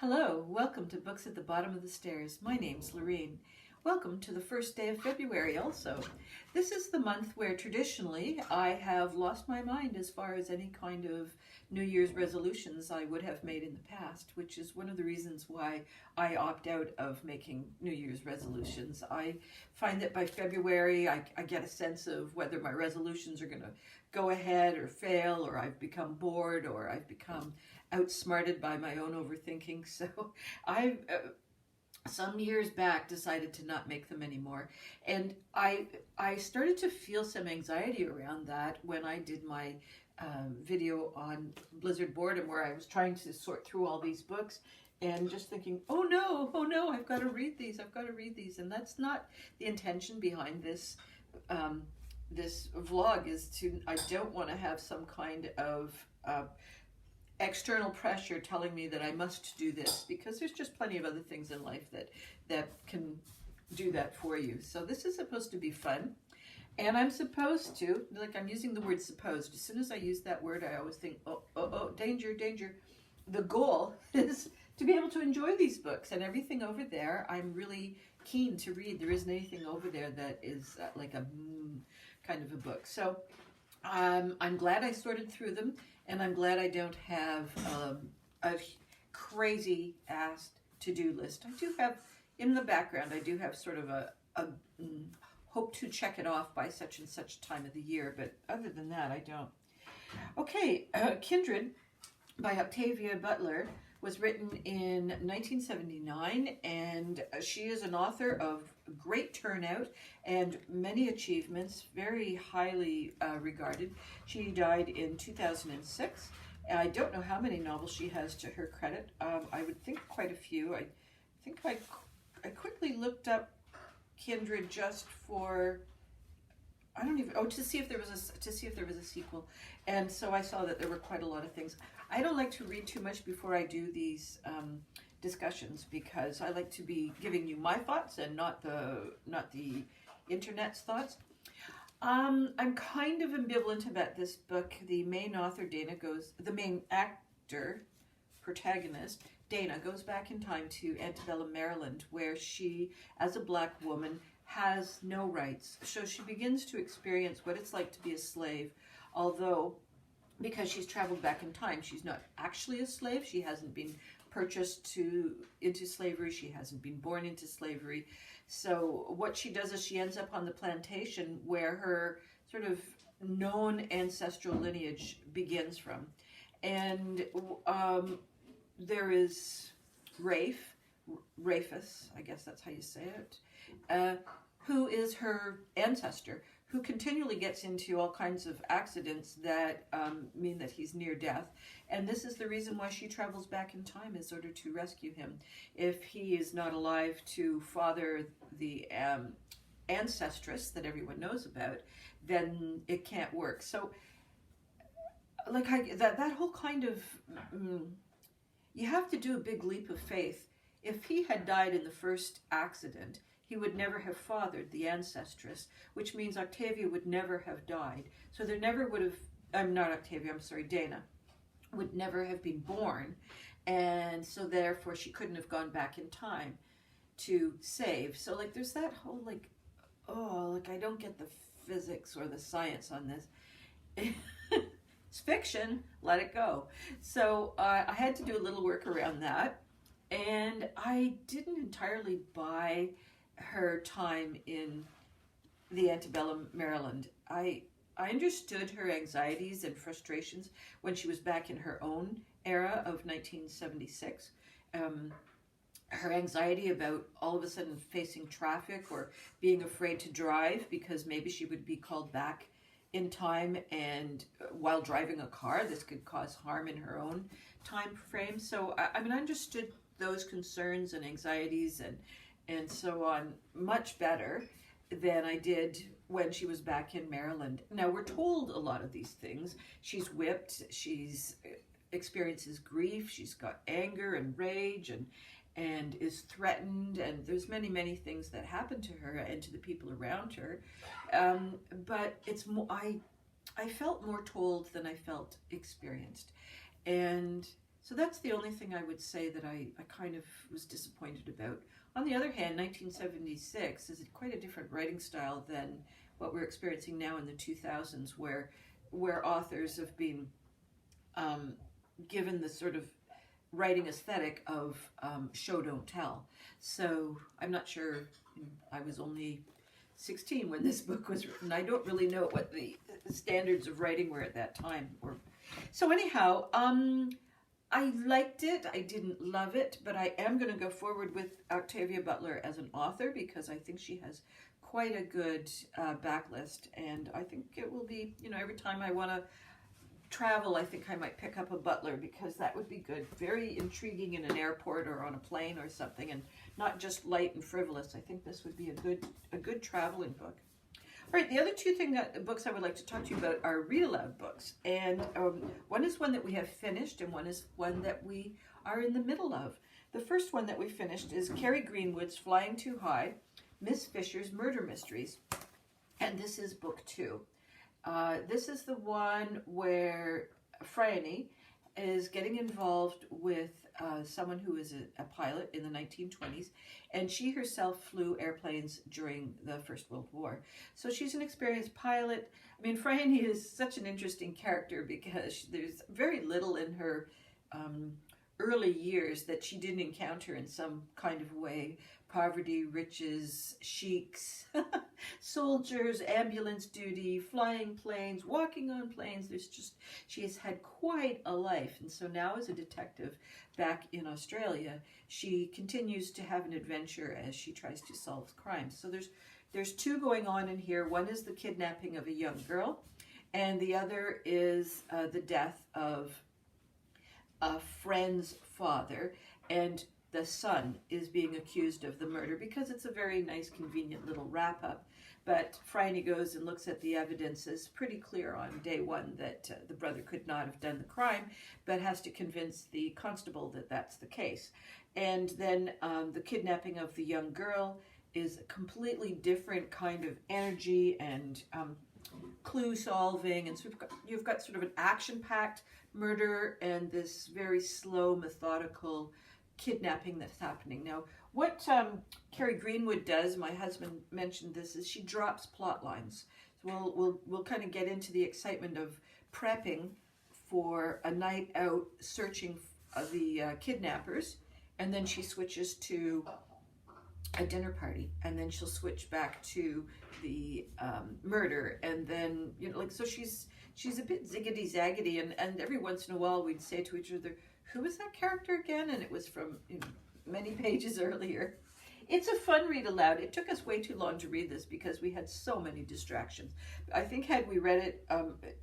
Hello, welcome to Books at the Bottom of the Stairs. My name's Lorene. Welcome to the first day of February also. This is the month where traditionally I have lost my mind as far as any kind of New Year's resolutions I would have made in the past, which is one of the reasons why I opt out of making New Year's resolutions. I find that by February I get a sense of whether my resolutions are going to go ahead or fail, or I've become bored, or I've become outsmarted by my own overthinking. So I some years back decided to not make them anymore, and I started to feel some anxiety around that when I did my video on Blizzard boredom, where I was trying to sort through all these books and just thinking, oh no, I've got to read these, and that's not the intention behind this this vlog. I don't want to have some kind of external pressure telling me that I must do this, because there's just plenty of other things in life that can do that for you. So this is supposed to be fun, and I'm supposed to, like, I'm using the word supposed. As soon as I use that word, I always think, oh, danger. The goal is to be able to enjoy these books, and everything over there I'm really keen to read. There isn't anything over there that is like a kind of a book. So I'm glad I sorted through them, and I'm glad I don't have a crazy ass to-do list. I do have, in the background, I do have sort of a hope to check it off by such and such time of the year, but other than that, I don't. Okay, Kindred by Octavia Butler was written in 1979, and she is an author of great turnout and many achievements, very highly regarded. She died in 2006. I don't know how many novels she has to her credit. I would think quite a few. I think I quickly looked up Kindred just for, I don't even, to see if there was a sequel, and so I saw that there were quite a lot of things. I don't like to read too much before I do these discussions, because I like to be giving you my thoughts and not the internet's thoughts. I'm kind of ambivalent about this book. The main author, the main actor, protagonist, Dana, goes back in time to antebellum Maryland, where she, as a black woman, has no rights. So she begins to experience what it's like to be a slave, although because she's traveled back in time, she's not actually a slave. She hasn't been purchased into slavery. She hasn't been born into slavery. So what she does is she ends up on the plantation where her sort of known ancestral lineage begins from. And there is Rafus, I guess that's how you say it, who is her ancestor, who continually gets into all kinds of accidents that mean that he's near death. And this is the reason why she travels back in time, in order to rescue him. If he is not alive to father the ancestress that everyone knows about, then it can't work. So, like, that whole kind of, you have to do a big leap of faith. If he had died in the first accident, he would never have fathered the ancestress, which means Octavia would never have died. So there never would have, Dana would never have been born. And so therefore she couldn't have gone back in time to save. So, like, there's that whole, like, I don't get the physics or the science on this. It's fiction, let it go. So I had to do a little work around that. And I didn't entirely buy her time in the antebellum Maryland. I understood her anxieties and frustrations when she was back in her own era of 1976. Her anxiety about all of a sudden facing traffic or being afraid to drive because maybe she would be called back in time, and while driving a car, this could cause harm in her own time frame. So I understood those concerns and anxieties and so on much better than I did when she was back in Maryland. Now, we're told a lot of these things. She's whipped, she's experiences grief, she's got anger and rage and is threatened, and there's many things that happen to her and to the people around her. But it's more, I felt more told than I felt experienced. And So that's the only thing I would say that I kind of was disappointed about. On the other hand, 1976 is quite a different writing style than what we're experiencing now in the 2000s, where authors have been given the sort of writing aesthetic of show don't tell. So I'm not sure. I was only 16 when this book was written. I don't really know what the standards of writing were at that time. So anyhow, I liked it. I didn't love it, but I am going to go forward with Octavia Butler as an author because I think she has quite a good backlist, and I think it will be, every time I want to travel, I think I might pick up a Butler because that would be good. Very intriguing in an airport or on a plane or something, and not just light and frivolous. I think this would be a good traveling book. All right, the other two books I would like to talk to you about are read aloud books, and one is one that we have finished, and one is one that we are in the middle of. The first one that we finished is Carrie Greenwood's Flying Too High, Miss Fisher's Murder Mysteries, and this is book 2. This is the one where Franny is getting involved with someone who is a pilot in the 1920s, and she herself flew airplanes during the First World War. So she's an experienced pilot. I mean, Franny is such an interesting character because there's very little in her early years that she didn't encounter in some kind of way. Poverty, riches, sheiks, soldiers, ambulance duty, flying planes, walking on planes. She has had quite a life. And so now as a detective back in Australia, she continues to have an adventure as she tries to solve crimes. So there's two going on in here. One is the kidnapping of a young girl, and the other is the death of a friend's father, and the son is being accused of the murder because it's a very nice, convenient little wrap-up. But Franny goes and looks at the evidence. It's pretty clear on day one that the brother could not have done the crime, but has to convince the constable that that's the case. And then the kidnapping of the young girl is a completely different kind of energy and clue solving. And so you've got sort of an action-packed murder and this very slow, methodical kidnapping that's happening. Now, what Carrie Greenwood does, my husband mentioned this, is she drops plot lines. So we'll kind of get into the excitement of prepping for a night out searching the kidnappers, and then she switches to a dinner party, and then she'll switch back to the murder, and then so she's a bit ziggity zaggity, and every once in a while we'd say to each other, who was that character again? And it was from many pages earlier. It's a fun read aloud. It took us way too long to read this because we had so many distractions. I think had we read it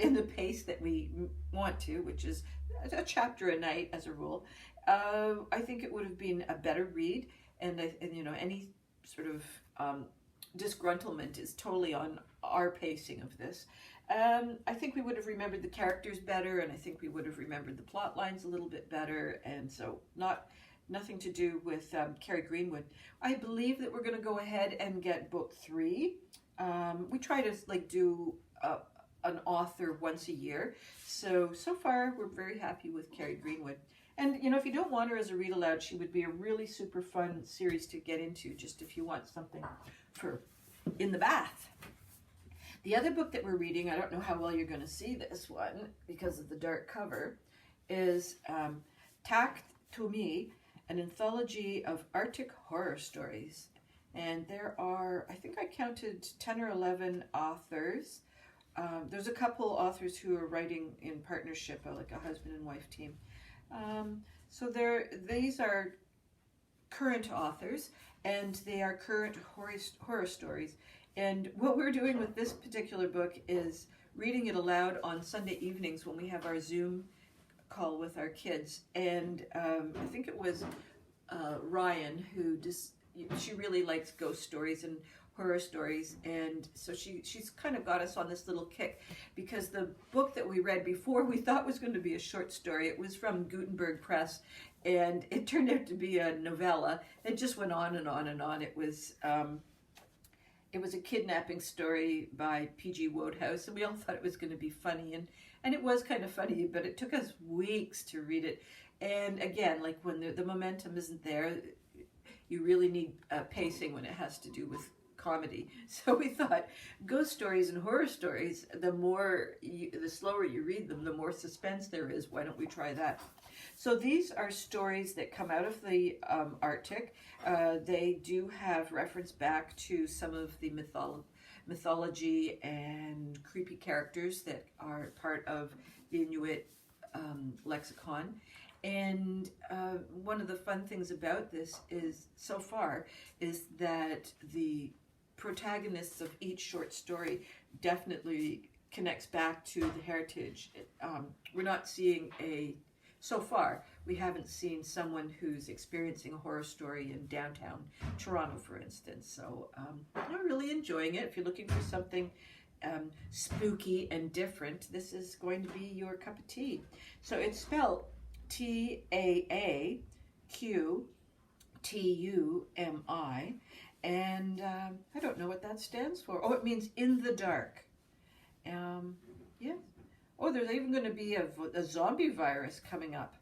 in the pace that we want to, which is a chapter a night as a rule, I think it would have been a better read. And any sort of disgruntlement is totally on our pacing of this. I think we would have remembered the characters better, and I think we would have remembered the plot lines a little bit better, and so nothing to do with Carrie Greenwood. I believe that we're going to go ahead and get book 3. We try to do an author once a year, so far we're very happy with Carrie Greenwood. And if you don't want her as a read aloud, she would be a really super fun series to get into, just if you want something for in the bath. The other book that we're reading, I don't know how well you're going to see this one because of the dark cover, is Taaqtumi, an anthology of Arctic horror stories. And there are, I think I counted 10 or 11 authors. There's a couple authors who are writing in partnership, like a husband and wife team. So these are current authors, and they are current horror stories. And what we're doing with this particular book is reading it aloud on Sunday evenings when we have our Zoom call with our kids. And I think it was Ryan who she really likes ghost stories and horror stories, and so she's kind of got us on this little kick, because the book that we read before we thought was going to be a short story. It was from Gutenberg Press, and it turned out to be a novella. It just went on and on and on. It was a kidnapping story by P.G. Wodehouse, and we all thought it was going to be funny, and it was kind of funny, but it took us weeks to read it. And again, like when the momentum isn't there, you really need pacing when it has to do with comedy. So we thought ghost stories and horror stories, the slower you read them, the more suspense there is. Why don't we try that? So these are stories that come out of the Arctic. They do have reference back to some of the mythology and creepy characters that are part of the Inuit lexicon. And one of the fun things about this is, so far, is that the protagonists of each short story definitely connects back to the heritage. We're not seeing so far, we haven't seen someone who's experiencing a horror story in downtown Toronto, for instance. So I'm really enjoying it. If you're looking for something spooky and different, this is going to be your cup of tea. So it's spelled Taaqtumi, and I don't know what that stands for. Oh, it means in the dark. Yeah. Oh, there's even going to be a zombie virus coming up.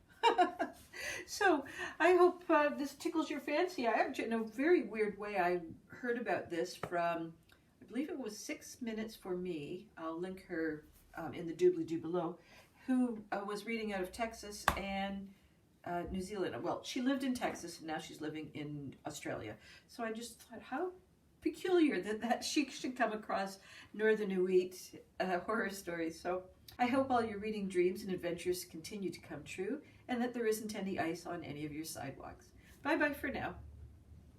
So I hope this tickles your fancy. In a very weird way, I heard about this from, I believe it was 6 Minutes for Me. I'll link her in the doobly-doo below, who was reading out of Texas and New Zealand. Well, she lived in Texas and now she's living in Australia. So I just thought, how peculiar that she should come across Northern Inuit horror stories. So I hope all your reading dreams and adventures continue to come true, and that there isn't any ice on any of your sidewalks. Bye-bye for now.